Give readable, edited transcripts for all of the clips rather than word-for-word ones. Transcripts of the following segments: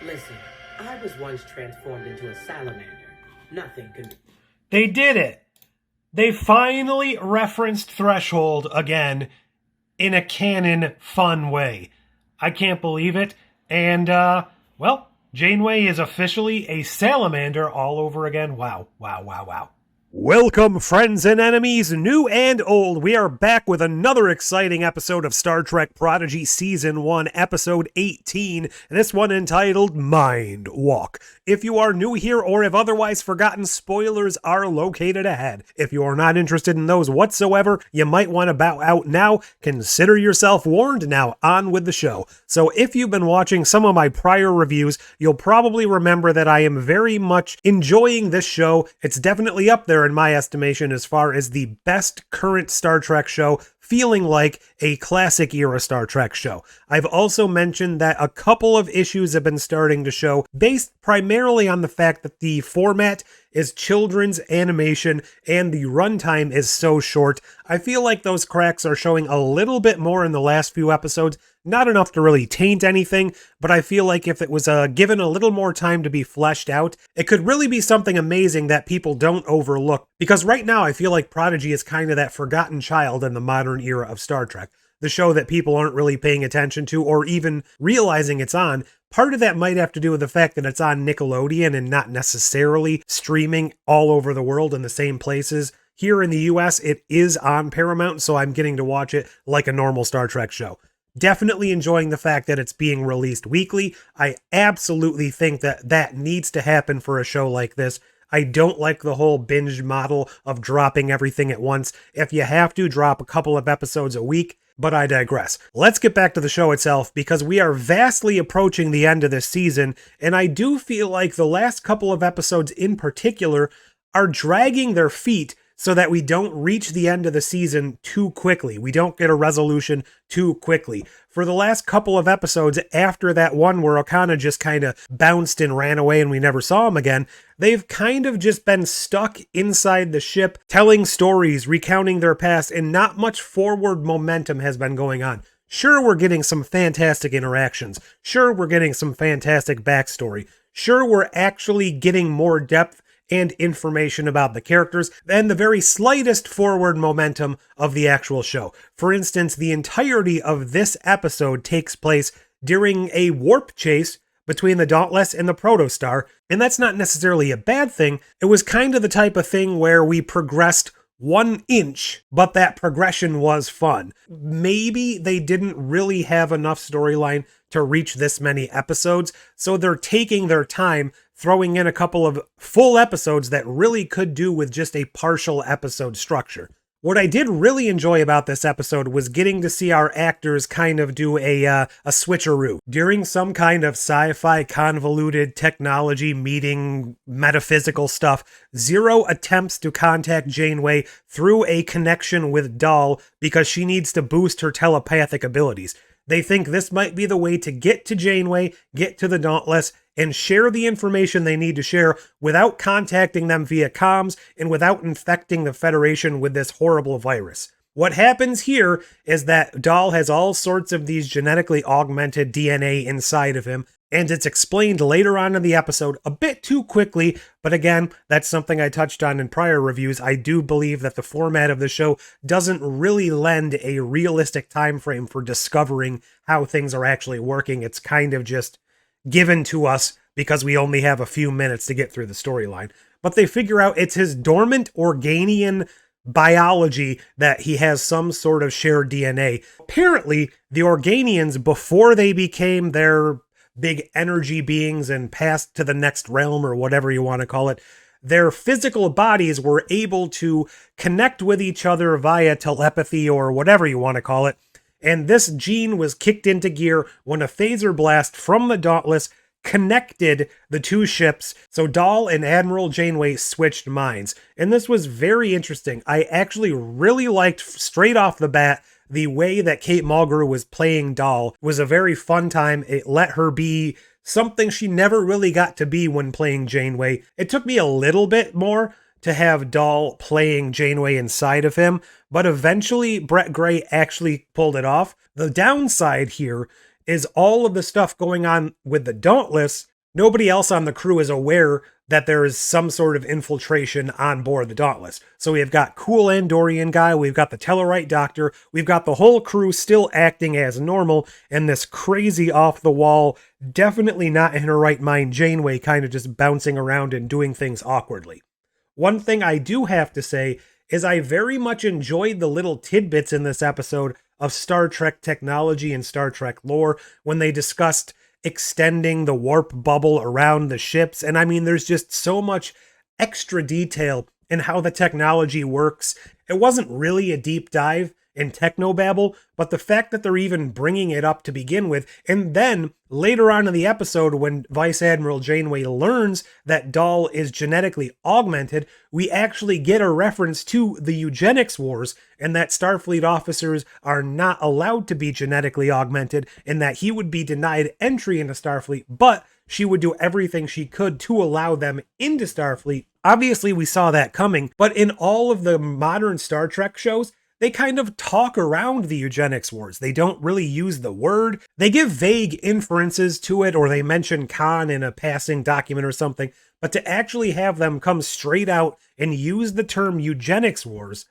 Listen, I was once transformed into a salamander. Nothing can... They did it. They finally referenced Threshold again in a canon, fun way. I can't believe it. And, well, Janeway is officially a salamander all over again. Wow, wow, wow, wow. Welcome, friends and enemies, new and old. We are back with another exciting episode of Star Trek Prodigy Season 1, Episode 18, this one entitled Mindwalk. If you are new here or have otherwise forgotten, spoilers are located ahead. If you are not interested in those whatsoever, you might want to bow out now. Consider yourself warned. Now, on with the show. So if you've been watching some of my prior reviews, you'll probably remember that I am very much enjoying this show. It's definitely up there in my estimation as far as the best current Star Trek show, feeling like a classic era Star Trek show. I've also mentioned that a couple of issues have been starting to show, based primarily on the fact that the format is children's animation and the runtime is so short. I feel like those cracks are showing a little bit more in the last few episodes. Not enough to really taint anything, but I feel like if it was given a little more time to be fleshed out, it could really be something amazing that people don't overlook. Because right now I feel like Prodigy is kind of that forgotten child in the modern era of Star Trek. The show that people aren't really paying attention to or even realizing it's on. Part of that might have to do with the fact that it's on Nickelodeon and not necessarily streaming all over the world in the same places. Here in the US, it is on Paramount, so I'm getting to watch it like a normal Star Trek show. Definitely enjoying the fact that it's being released weekly. I absolutely think that that needs to happen for a show like this. I don't like the whole binge model of dropping everything at once. If you have to, drop a couple of episodes a week. But I digress. Let's get back to the show itself, because we are vastly approaching the end of this season, and I do feel like the last couple of episodes in particular are dragging their feet so that we don't reach the end of the season too quickly. We don't get a resolution too quickly. For the last couple of episodes, after that one where Okana just kind of bounced and ran away and we never saw him again, they've kind of just been stuck inside the ship, telling stories, recounting their past, and not much forward momentum has been going on. Sure, we're getting some fantastic interactions. Sure, we're getting some fantastic backstory. Sure, we're actually getting more depth and information about the characters and the very slightest forward momentum of the actual show. For instance, the entirety of this episode takes place during a warp chase between the Dauntless and the Protostar, and that's not necessarily a bad thing. It was kind of the type of thing where we progressed 1 inch, but that progression was fun. Maybe they didn't really have enough storyline to reach this many episodes, so they're taking their time throwing in a couple of full episodes that really could do with just a partial episode structure. What I did really enjoy about this episode was getting to see our actors kind of do a switcheroo. During some kind of sci-fi convoluted technology meeting metaphysical stuff, Zero attempts to contact Janeway through a connection with Dal because she needs to boost her telepathic abilities. They think this might be the way to get to Janeway, get to the Dauntless, and share the information they need to share without contacting them via comms and without infecting the Federation with this horrible virus. What happens here is that Dal has all sorts of these genetically augmented DNA inside of him, and it's explained later on in the episode a bit too quickly, but again, that's something I touched on in prior reviews. I do believe that the format of the show doesn't really lend a realistic time frame for discovering how things are actually working. It's kind of just given to us because we only have a few minutes to get through the storyline. But they figure out it's his dormant Organian biology that he has some sort of shared DNA. Apparently, the Organians, before they became their big energy beings and passed to the next realm or whatever you want to call it, their physical bodies were able to connect with each other via telepathy or whatever you want to call it. And this gene was kicked into gear when a phaser blast from the Dauntless connected the two ships, so Dal and Admiral Janeway switched minds. And this was very interesting. I actually really liked, straight off the bat, the way that Kate Mulgrew was playing Dal. It was a very fun time. It let her be something she never really got to be when playing Janeway. It took me a little bit more to have Dal playing Janeway inside of him, but eventually Brett Gray actually pulled it off. The downside here is all of the stuff going on with the Dauntless nobody else on the crew is aware that there is some sort of infiltration on board the Dauntless. So we've got cool Andorian guy, we've got the Tellarite doctor, we've got the whole crew still acting as normal, and this crazy off-the-wall, definitely not in her right mind Janeway kind of just bouncing around and doing things awkwardly. One thing I do have to say is I very much enjoyed the little tidbits in this episode of Star Trek technology and Star Trek lore when they discussed extending the warp bubble around the ships. And I mean, there's just so much extra detail in how the technology works. It wasn't really a deep dive in technobabble, but the fact that they're even bringing it up to begin with, and then later on in the episode when Vice Admiral Janeway learns that Dal is genetically augmented, we actually get a reference to the eugenics wars and that Starfleet officers are not allowed to be genetically augmented and that he would be denied entry into Starfleet, but she would do everything she could to allow them into Starfleet. Obviously, we saw that coming, but in all of the modern Star Trek shows, they kind of talk around the eugenics wars. They don't really use the word. They give vague inferences to it, or they mention Khan in a passing document or something. But to actually have them come straight out and use the term eugenics wars,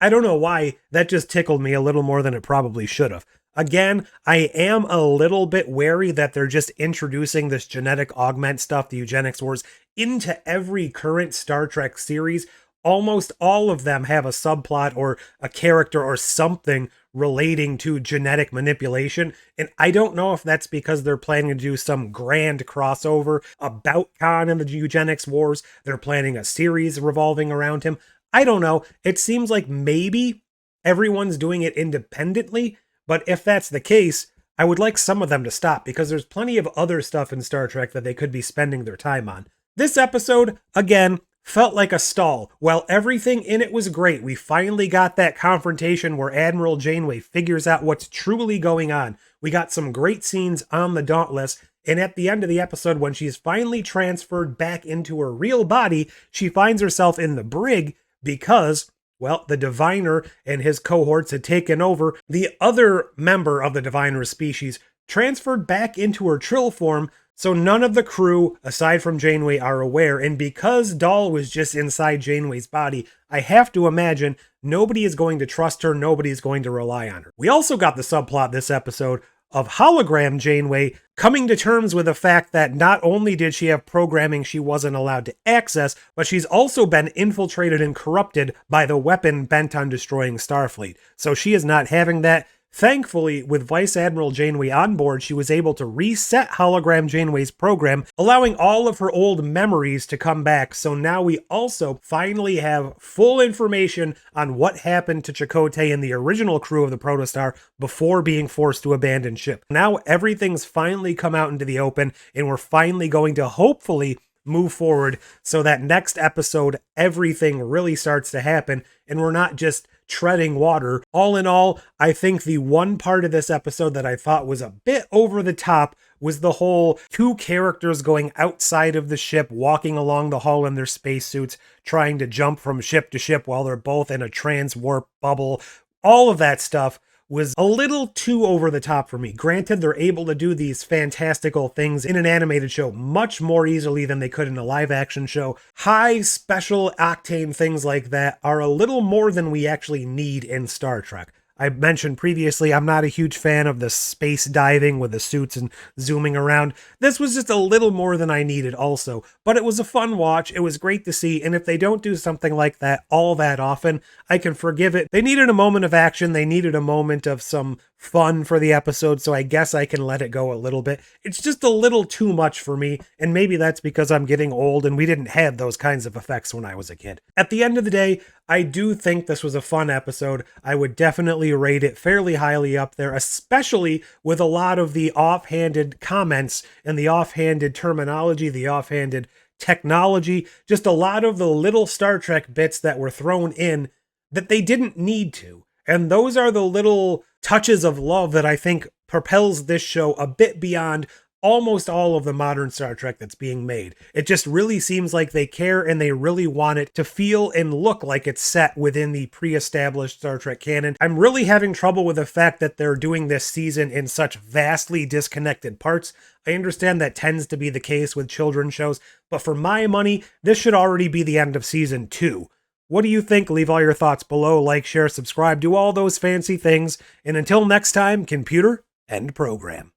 I don't know why, that just tickled me a little more than it probably should have. Again, I am a little bit wary that they're just introducing this genetic augment stuff, the eugenics wars, into every current Star Trek series. Almost all of them have a subplot or a character or something relating to genetic manipulation. And I don't know if that's because they're planning to do some grand crossover about Khan and the eugenics wars. They're planning a series revolving around him. I don't know. It seems like maybe everyone's doing it independently. But if that's the case, I would like some of them to stop because there's plenty of other stuff in Star Trek that they could be spending their time on. This episode, again, felt like a stall. While everything in it was great, we finally got that confrontation where Admiral Janeway figures out what's truly going on. We got some great scenes on the Dauntless, and at the end of the episode, when she's finally transferred back into her real body, she finds herself in the brig because, well, the Diviner and his cohorts had taken over the other member of the Diviner species, transferred back into her Trill form. So none of the crew, aside from Janeway, are aware, and because Dal was just inside Janeway's body, I have to imagine nobody is going to trust her, nobody is going to rely on her. We also got the subplot this episode of hologram Janeway coming to terms with the fact that not only did she have programming she wasn't allowed to access, but she's also been infiltrated and corrupted by the weapon bent on destroying Starfleet. So she is not having that. Thankfully, with Vice Admiral Janeway on board, she was able to reset hologram Janeway's program, allowing all of her old memories to come back. So now we also finally have full information on what happened to Chakotay and the original crew of the Protostar before being forced to abandon ship. Now everything's finally come out into the open, and we're finally going to hopefully move forward so that next episode, everything really starts to happen, and we're not just treading water. All in all, I think the one part of this episode that I thought was a bit over the top was the whole two characters going outside of the ship, walking along the hull in their spacesuits, trying to jump from ship to ship while they're both in a trans-warp bubble. All of that stuff was a little too over the top for me. Granted, they're able to do these fantastical things in an animated show much more easily than they could in a live action show. High special octane things like that are a little more than we actually need in Star Trek. I mentioned previously, I'm not a huge fan of the space diving with the suits and zooming around. This was just a little more than I needed also, but it was a fun watch. It was great to see, and if they don't do something like that all that often, I can forgive it. They needed a moment of action. They needed a moment of some fun for the episode, so I guess I can let it go a little bit. It's just a little too much for me, and maybe that's because I'm getting old and we didn't have those kinds of effects when I was a kid. At the end of the day, I do think this was a fun episode. I would definitely rate it fairly highly up there, especially with a lot of the offhanded comments and the offhanded terminology, the offhanded technology, just a lot of the little Star Trek bits that were thrown in that they didn't need to. And those are the little touches of love that I think propels this show a bit beyond almost all of the modern Star Trek that's being made. It just really seems like they care and they really want it to feel and look like it's set within the pre-established Star Trek canon. I'm really having trouble with the fact that they're doing this season in such vastly disconnected parts. I understand that tends to be the case with children's shows, but for my money, this should already be the end of season 2. What do you think? Leave all your thoughts below. Like, share, subscribe, do all those fancy things. And until next time, computer, end program.